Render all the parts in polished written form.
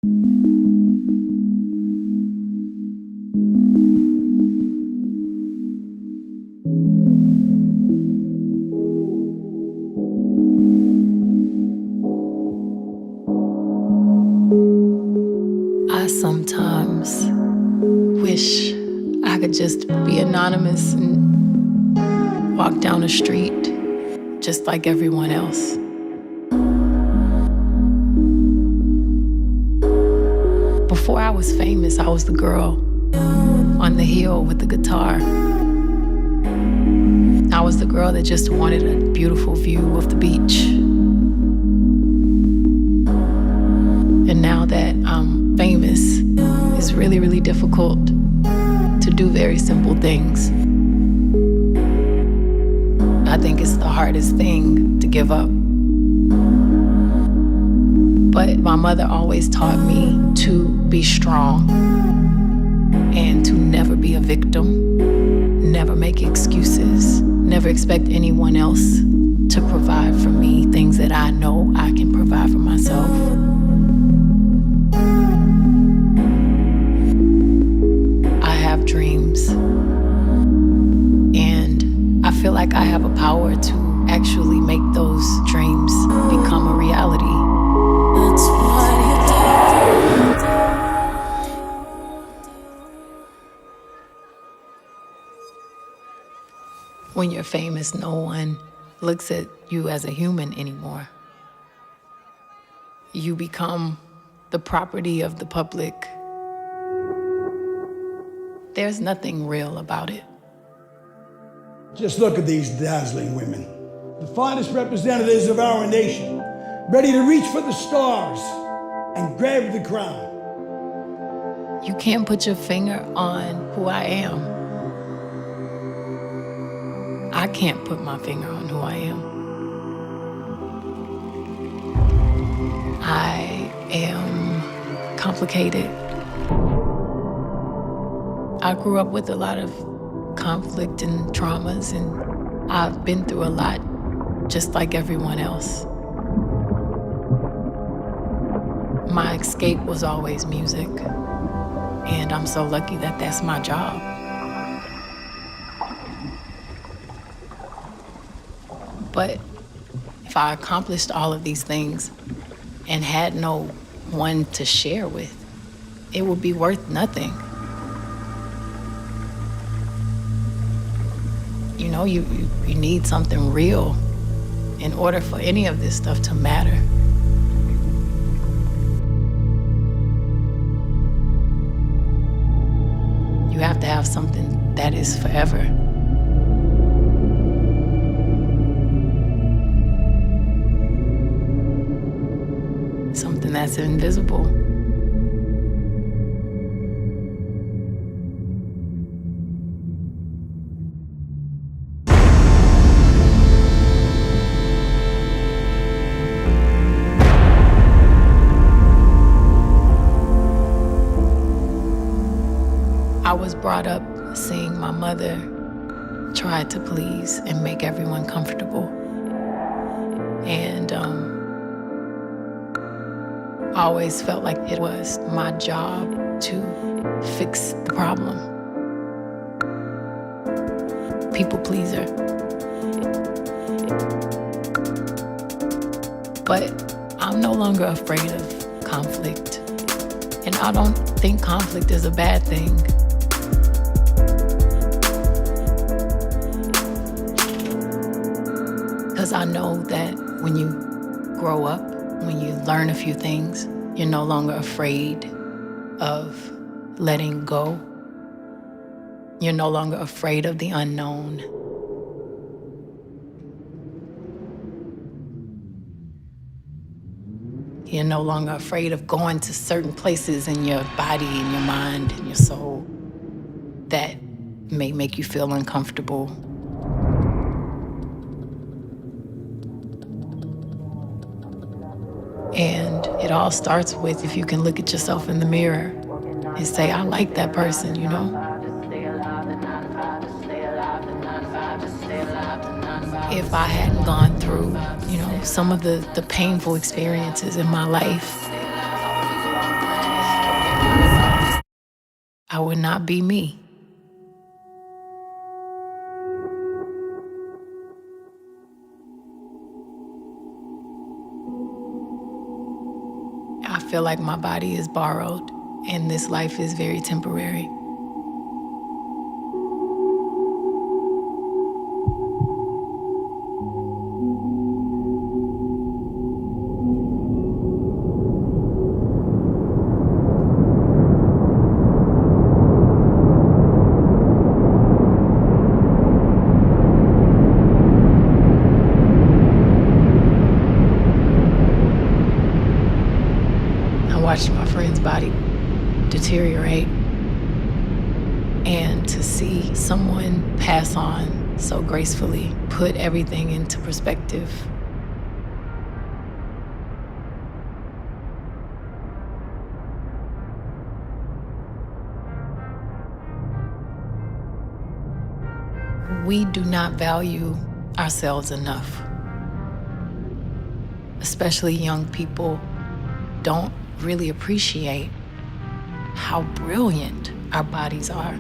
I sometimes wish I could just be anonymous and walk down the street just like everyone else. Before I was famous, I was the girl on the hill with the guitar. I was the girl that just wanted a beautiful view of the beach. And now that I'm famous, it's really, really difficult to do very simple things. I think it's the hardest thing to give up. But my mother always taught me to be strong and to never be a victim, never make excuses, never expect anyone else to provide for me things that I know I can provide for myself. I have dreams, and I feel like I have a power to actually make those dreams become a reality. That's what you do. When you're famous, no one looks at you as a human anymore. You become the property of the public. There's nothing real about it. Just look at these dazzling women, the finest representatives of our nation, ready to reach for the stars and grab the crown. You can't put your finger on who I am. I can't put my finger on who I am. I am complicated. I grew up with a lot of conflict and traumas, and I've been through a lot, just like everyone else. My escape was always music, and I'm so lucky that that's my job. But if I accomplished all of these things and had no one to share with, it would be worth nothing. You know, you need something real in order for any of this stuff to matter. You have to have something that is forever. Something that's invisible. I was brought up seeing my mother try to please and make everyone comfortable. And I always felt like it was my job to fix the problem. People pleaser. But I'm no longer afraid of conflict. And I don't think conflict is a bad thing. Because I know that when you grow up, when you learn a few things, you're no longer afraid of letting go. You're no longer afraid of the unknown. You're no longer afraid of going to certain places in your body and your mind and your soul that may make you feel uncomfortable. And it all starts with if you can look at yourself in the mirror and say, I like that person, you know? If I hadn't gone through, you know, some of the painful experiences in my life, I would not be me. I feel like my body is borrowed and this life is very temporary. Watched my friend's body deteriorate, and to see someone pass on so gracefully put everything into perspective. We do not value ourselves enough. Especially young people don't really appreciate how brilliant our bodies are.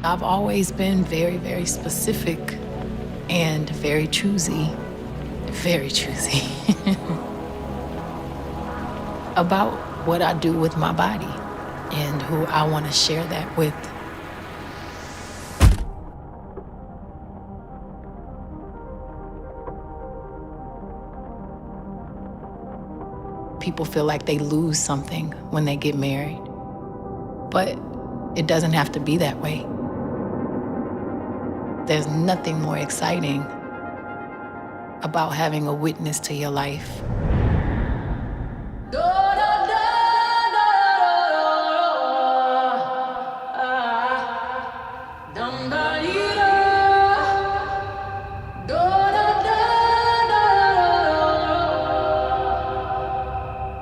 I've always been very, very specific and very choosy about what I do with my body and who I want to share that with. People feel like they lose something when they get married. But it doesn't have to be that way. There's nothing more exciting about having a witness to your life.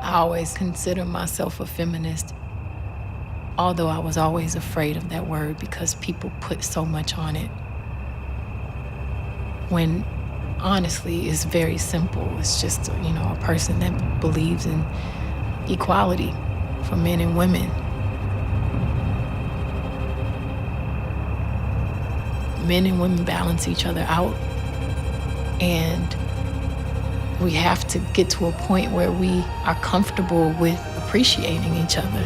I always consider myself a feminist, although I was always afraid of that word because people put so much on it. When honestly, it's very simple. It's just, a person that believes in equality for men and women. Men and women balance each other out, and we have to get to a point where we are comfortable with appreciating each other.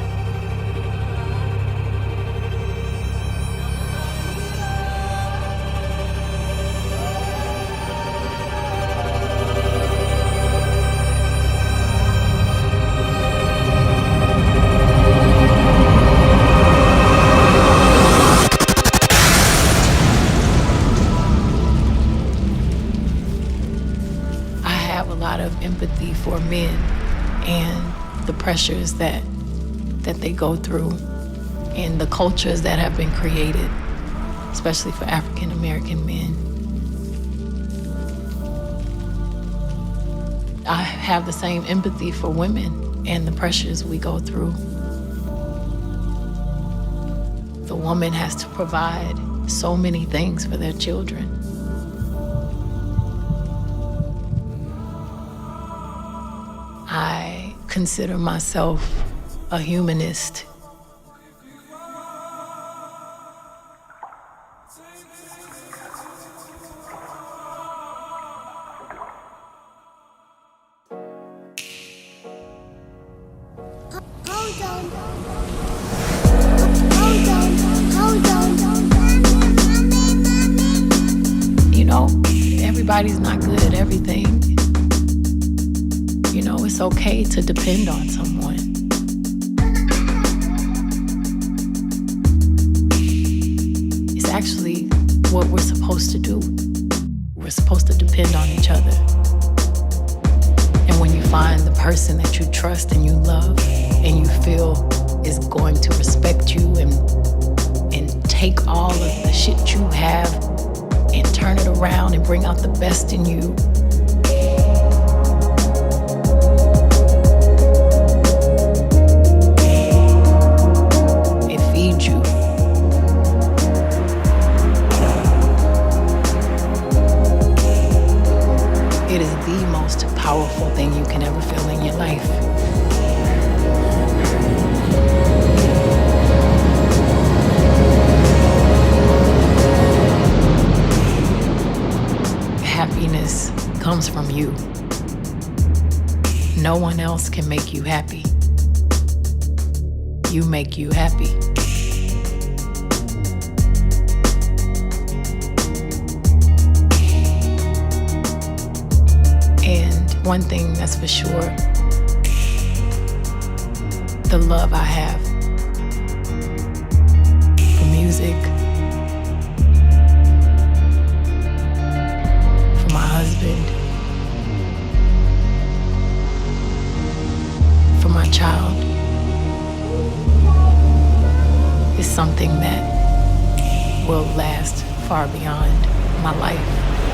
Empathy for men and the pressures that they go through and the cultures that have been created, especially for African American men. I have the same empathy for women and the pressures we go through. The woman has to provide so many things for their children. I consider myself a humanist. Everybody's not good at everything. It's okay to depend on someone. It's actually what we're supposed to do. We're supposed to depend on each other. And when you find the person that you trust and you love and you feel is going to respect you and take all of the shit you have and turn it around and bring out the best in you, it is the most powerful thing you can ever feel in your life. comes from you. No one else can make you happy. You make you happy. And one thing that's for sure, the love I have for music, for my husband, for my child, is something that will last far beyond my life.